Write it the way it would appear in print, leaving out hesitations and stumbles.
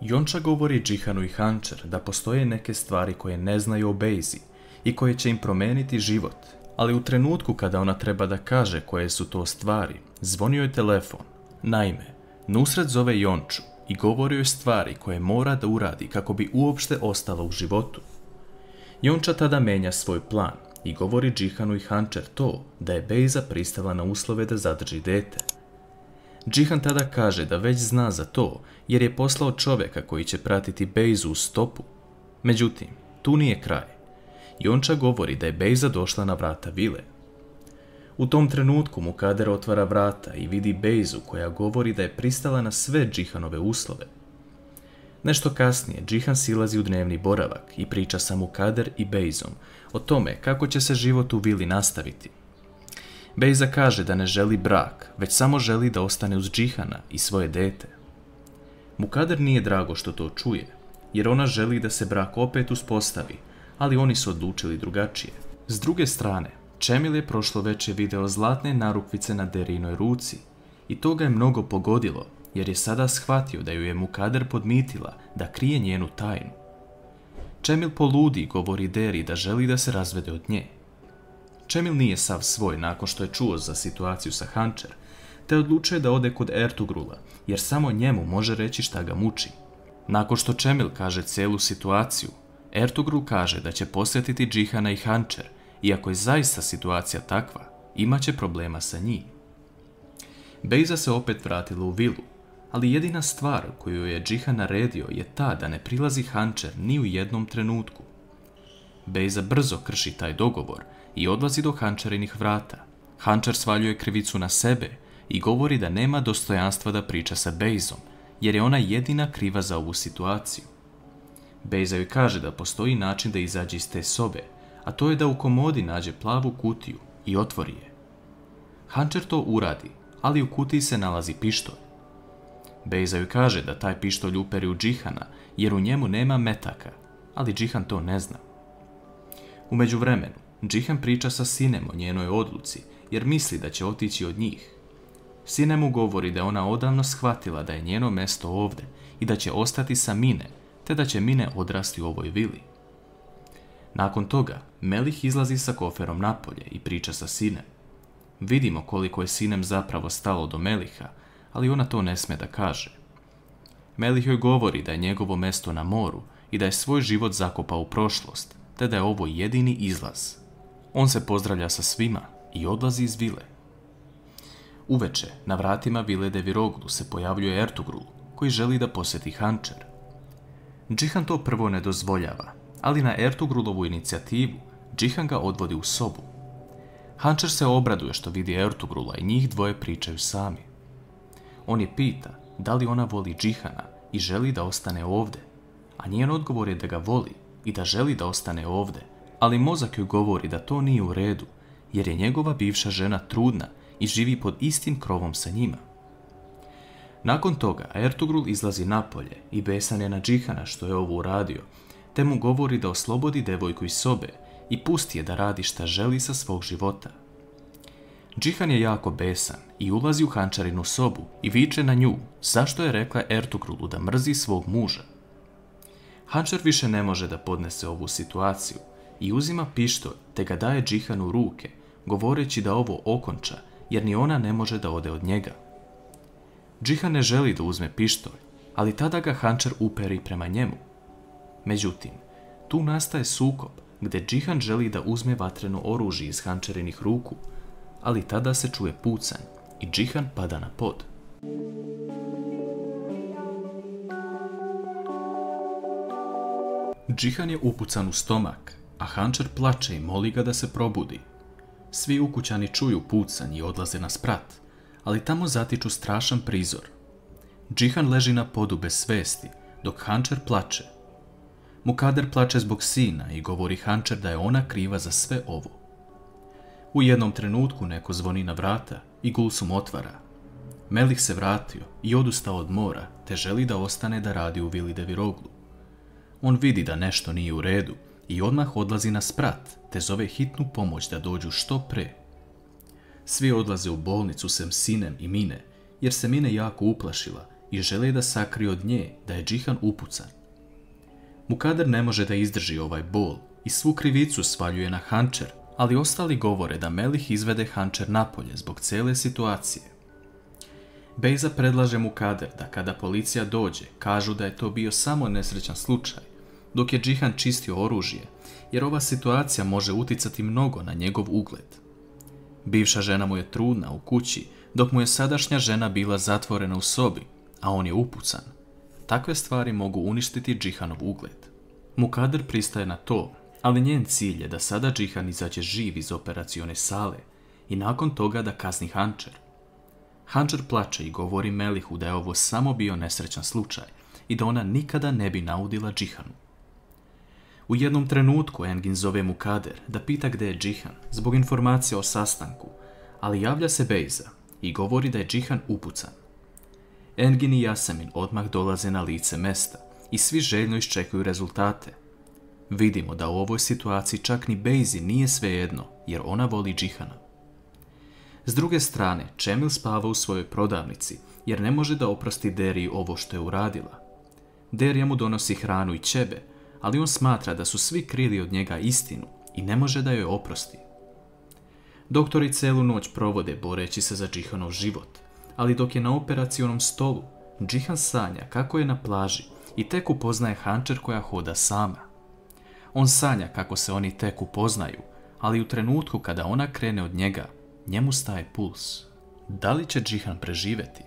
Jonča govori Džihanu i Hančer da postoje neke stvari koje ne znaju o Bejzi i koje će im promijeniti život, ali u trenutku kada ona treba da kaže koje su to stvari, zvonio je telefon. Naime, Nusret zove Jonču i govori joj stvari koje mora da uradi kako bi uopšte ostala u životu. Jonča tada menja svoj plan i govori Džihanu i Hančer to da je Bejza pristala na uslove da zadrži dete. Džihan tada kaže da već zna za to jer je poslao čovjeka koji će pratiti Bejzu u stopu. Međutim, tu nije kraj. Jonča govori da je Bejza došla na vrata vile. U tom trenutku Mukader otvara vrata i vidi Bejzu koja govori da je pristala na sve Džihanove uslove. Nešto kasnije Džihan silazi u dnevni boravak i priča sa Mukader i Bejzom o tome kako će se život u vili nastaviti. Bejza kaže da ne želi brak, već samo želi da ostane uz Džihana i svoje dete. Mukader nije drago što to čuje, jer ona želi da se brak opet uspostavi, ali oni su odlučili drugačije. S druge strane, Čemil je prošlo večer video zlatne narukvice na Derinoj ruci i to ga je mnogo pogodilo, jer je sada shvatio da ju je Mukader podmitila da krije njenu tajnu. Čemil poludi i govori Deri da želi da se razvede od nje. Čemil nije sav svoj nakon što je čuo za situaciju sa Hančer, te odlučuje da ode kod Ertugrula, jer samo njemu može reći šta ga muči. Nakon što Čemil kaže cijelu situaciju, Ertugrul kaže da će posjetiti Džihana i Hančer, iako je zaista situacija takva, imaće problema sa njim. Bejza se opet vratila u vilu, ali jedina stvar koju je Džihan naredio je ta da ne prilazi Hančer ni u jednom trenutku. Bejza brzo krši taj dogovor i odlazi do Hančerinih vrata. Hančer svaljuje krivicu na sebe i govori da nema dostojanstva da priča sa Bejzom, jer je ona jedina kriva za ovu situaciju. Bejza joj kaže da postoji način da izađe iz te sobe, a to je da u komodi nađe plavu kutiju i otvori je. Hančer to uradi, ali u kutiji se nalazi pištolj. Bejza joj kaže da taj pištolj uperi u Džihana, jer u njemu nema metaka, ali Džihan to ne zna. U međuvremenu, Džihan priča sa Sinem o njenoj odluci, jer misli da će otići od njih. Sine mu govori da je ona odavno shvatila da je njeno mesto ovdje i da će ostati sa Mine, te da će Mine odrasti u ovoj vili. Nakon toga, Melih izlazi sa koferom napolje i priča sa Sinem. Vidimo koliko je Sinem zapravo stalo do Meliha, ali ona to ne sme da kaže. Melih joj govori da je njegovo mesto na moru i da je svoj život zakopao u prošlost, te da je ovo jedini izlaz. On se pozdravlja sa svima i odlazi iz vile. Uveče, na vratima vile Deviroglu se pojavljuje Ertugrul, koji želi da posjeti Hančer. Džihan to prvo ne dozvoljava, ali na Ertugrulovu inicijativu Džihan ga odvodi u sobu. Hančer se obraduje što vidi Ertugrula i njih dvoje pričaju sami. On je pita da li ona voli Džihana i želi da ostane ovdje, a njen odgovor je da ga voli i da želi da ostane ovdje, ali mozak joj govori da to nije u redu, jer je njegova bivša žena trudna i živi pod istim krovom sa njima. Nakon toga Ertugrul izlazi napolje i besan je na Džihana što je ovo uradio, te mu govori da oslobodi devojku iz sobe i pusti je da radi šta želi sa svog života. Džihan je jako besan i ulazi u Hančarinu sobu i viče na nju zašto je rekla Ertugrulu da mrzi svog muža. Hančar više ne može da podnese ovu situaciju i uzima pištolj te ga daje Džihanu u ruke, govoreći da ovo okonča jer ni ona ne može da ode od njega. Džihan ne želi da uzme pištolj, ali tada ga Hančar uperi prema njemu. Međutim, tu nastaje sukob gdje Džihan želi da uzme vatreno oružje iz Hančarinih ruku, ali tada se čuje pucanj i Džihan pada na pod. Džihan je upucan u stomak, a Hančar plače i moli ga da se probudi. Svi ukućani čuju pucanj i odlaze na sprat, ali tamo zatiču strašan prizor. Džihan leži na podu bez svesti, dok Hančar plače. Mukader plače zbog sina i govori Hančar da je ona kriva za sve ovo. U jednom trenutku neko zvoni na vrata i Gulsum otvara. Melih se vratio i odustao od mora, te želi da ostane da radi u vili Deviroglu. On vidi da nešto nije u redu i odmah odlazi na sprat, te zove hitnu pomoć da dođu što pre. Svi odlaze u bolnicu sem Sinem i Mine, jer se Mine jako uplašila i žele da sakriju od nje da je Džihan upucan. Mukader ne može da izdrži ovaj bol i svu krivicu svaljuje na Hančer, ali ostali govore da Melih izvede Hančer napolje zbog cijele situacije. Bejza predlaže Mukader da kada policija dođe, kažu da je to bio samo nesrećan slučaj, dok je Džihan čistio oružje, jer ova situacija može uticati mnogo na njegov ugled. Bivša žena mu je trudna u kući, dok mu je sadašnja žena bila zatvorena u sobi, a on je upucan. Takve stvari mogu uništiti Džihanov ugled. Mukader pristaje na to, ali njen cilj je da sada Džihan izađe živ iz operacione sale i nakon toga da kazni Hančer. Hančer plače i govori Melihu da je ovo samo bio nesrećan slučaj i da ona nikada ne bi naudila Džihanu. U jednom trenutku Engin zove Mukader da pita gdje je Džihan zbog informacija o sastanku, ali javlja se Bejza i govori da je Džihan upucan. Engin i Yasemin odmah dolaze na lice mesta i svi željno iščekuju rezultate. Vidimo da u ovoj situaciji čak ni Bejzi nije svejedno, jer ona voli Džihana. S druge strane, Čemil spava u svojoj prodavnici, jer ne može da oprosti Deriji ovo što je uradila. Derija mu donosi hranu i ćebe, ali on smatra da su svi krili od njega istinu i ne može da joj oprosti. Doktori celu noć provode boreći se za Džihanov život, ali dok je na operacionom stolu, Džihan sanja kako je na plaži i tek upoznaje Hančer koja hoda sama. On sanja kako se oni tek upoznaju, ali u trenutku kada ona krene od njega, njemu staje puls. Da li će Džihan preživjeti?